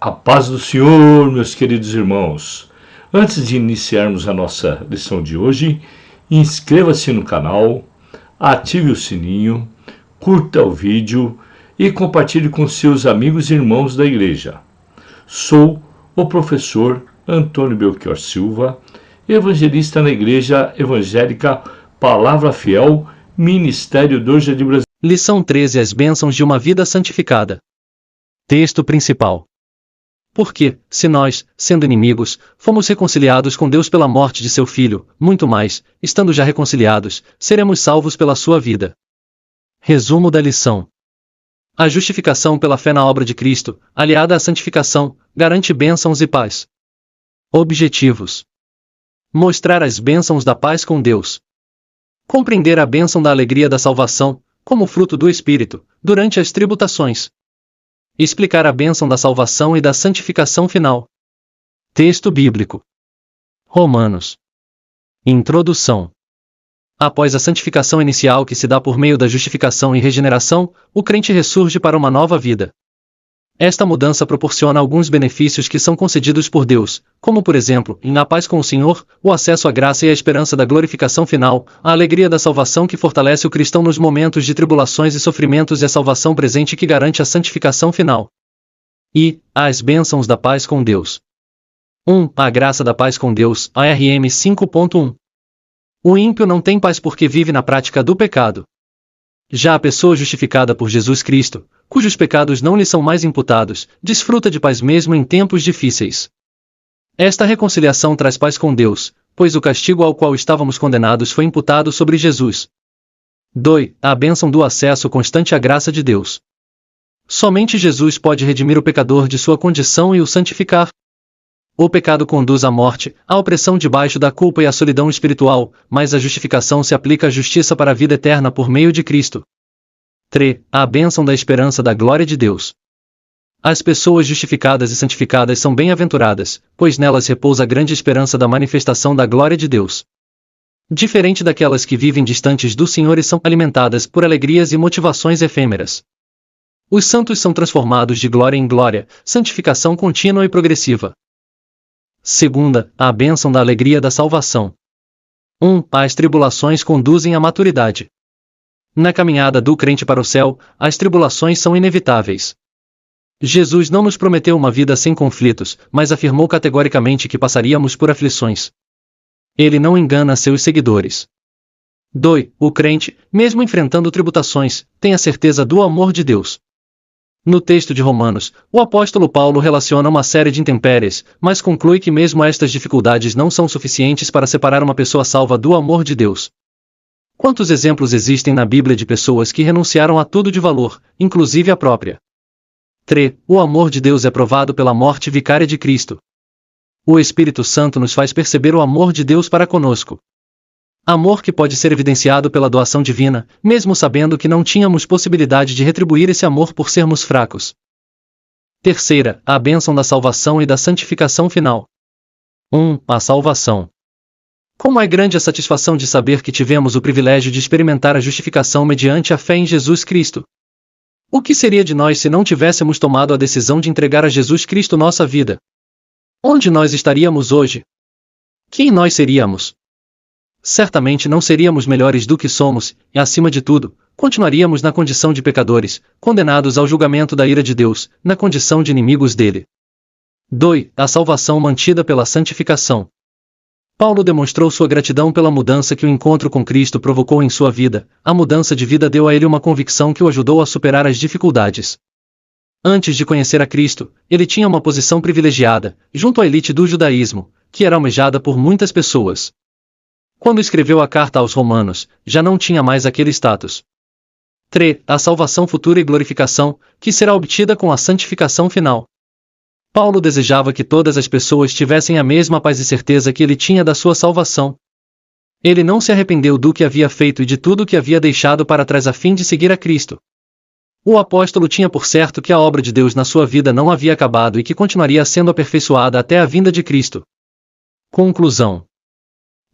A paz do Senhor, meus queridos irmãos. Antes de iniciarmos a nossa lição de hoje, inscreva-se no canal, ative o sininho, curta o vídeo e compartilhe com seus amigos e irmãos da igreja. Sou o professor Antônio Belchior Silva, evangelista na Igreja Evangélica Palavra Fiel, Ministério do Jardim Brasil. Lição 13: As bênçãos de uma vida santificada. Texto principal. Porque, se nós, sendo inimigos, fomos reconciliados com Deus pela morte de seu Filho, muito mais, estando já reconciliados, seremos salvos pela sua vida. Resumo da lição. A justificação pela fé na obra de Cristo, aliada à santificação, garante bênçãos e paz. Objetivos: mostrar as bênçãos da paz com Deus. Compreender a bênção da alegria da salvação, como fruto do Espírito, durante as tribulações. Explicar a bênção da salvação e da santificação final. Texto bíblico. Romanos. Introdução. Após a santificação inicial que se dá por meio da justificação e regeneração, o crente ressurge para uma nova vida. Esta mudança proporciona alguns benefícios que são concedidos por Deus, como por exemplo, a paz com o Senhor, o acesso à graça e à esperança da glorificação final, a alegria da salvação que fortalece o cristão nos momentos de tribulações e sofrimentos e a salvação presente que garante a santificação final. E, as bênçãos da paz com Deus. 1. A graça da paz com Deus, ARM 5.1. O ímpio não tem paz porque vive na prática do pecado. Já a pessoa justificada por Jesus Cristo, cujos pecados não lhe são mais imputados, desfruta de paz mesmo em tempos difíceis. Esta reconciliação traz paz com Deus, pois o castigo ao qual estávamos condenados foi imputado sobre Jesus. 2. A bênção do acesso constante à graça de Deus. Somente Jesus pode redimir o pecador de sua condição e o santificar. O pecado conduz à morte, à opressão debaixo da culpa e à solidão espiritual, mas a justificação se aplica à justiça para a vida eterna por meio de Cristo. 3. A bênção da esperança da glória de Deus. As pessoas justificadas e santificadas são bem-aventuradas, pois nelas repousa a grande esperança da manifestação da glória de Deus. Diferente daquelas que vivem distantes do Senhor e são alimentadas por alegrias e motivações efêmeras. Os santos são transformados de glória em glória, santificação contínua e progressiva. 2. A bênção da alegria da salvação. 1. As tribulações conduzem à maturidade. Na caminhada do crente para o céu, as tribulações são inevitáveis. Jesus não nos prometeu uma vida sem conflitos, mas afirmou categoricamente que passaríamos por aflições. Ele não engana seus seguidores. 2. O crente, mesmo enfrentando tribulações, tem a certeza do amor de Deus. No texto de Romanos, o apóstolo Paulo relaciona uma série de intempéries, mas conclui que mesmo estas dificuldades não são suficientes para separar uma pessoa salva do amor de Deus. Quantos exemplos existem na Bíblia de pessoas que renunciaram a tudo de valor, inclusive a própria? 3. O amor de Deus é provado pela morte vicária de Cristo. O Espírito Santo nos faz perceber o amor de Deus para conosco. Amor que pode ser evidenciado pela doação divina, mesmo sabendo que não tínhamos possibilidade de retribuir esse amor por sermos fracos. 3. A bênção da salvação e da santificação final. 1. A salvação. Como é grande a satisfação de saber que tivemos o privilégio de experimentar a justificação mediante a fé em Jesus Cristo. O que seria de nós se não tivéssemos tomado a decisão de entregar a Jesus Cristo nossa vida? Onde nós estaríamos hoje? Quem nós seríamos? Certamente não seríamos melhores do que somos, e acima de tudo, continuaríamos na condição de pecadores, condenados ao julgamento da ira de Deus, na condição de inimigos dele. 2. A salvação mantida pela santificação. Paulo demonstrou sua gratidão pela mudança que o encontro com Cristo provocou em sua vida. A mudança de vida deu a ele uma convicção que o ajudou a superar as dificuldades. Antes de conhecer a Cristo, ele tinha uma posição privilegiada, junto à elite do judaísmo, que era almejada por muitas pessoas. Quando escreveu a carta aos Romanos, já não tinha mais aquele status. 3. A salvação futura e glorificação, que será obtida com a santificação final. Paulo desejava que todas as pessoas tivessem a mesma paz e certeza que ele tinha da sua salvação. Ele não se arrependeu do que havia feito e de tudo o que havia deixado para trás a fim de seguir a Cristo. O apóstolo tinha por certo que a obra de Deus na sua vida não havia acabado e que continuaria sendo aperfeiçoada até a vinda de Cristo. Conclusão.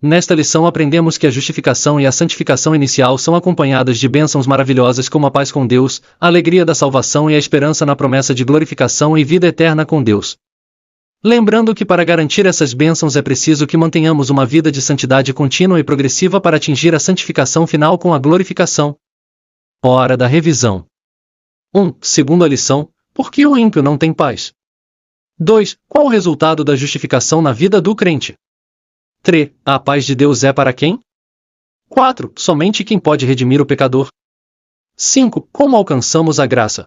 Nesta lição aprendemos que a justificação e a santificação inicial são acompanhadas de bênçãos maravilhosas como a paz com Deus, a alegria da salvação e a esperança na promessa de glorificação e vida eterna com Deus. Lembrando que para garantir essas bênçãos é preciso que mantenhamos uma vida de santidade contínua e progressiva para atingir a santificação final com a glorificação. Hora da revisão. 1. Segundo a lição, por que o ímpio não tem paz? 2. Qual o resultado da justificação na vida do crente? 3. A paz de Deus é para quem? 4. Somente quem pode redimir o pecador. 5. Como alcançamos a graça?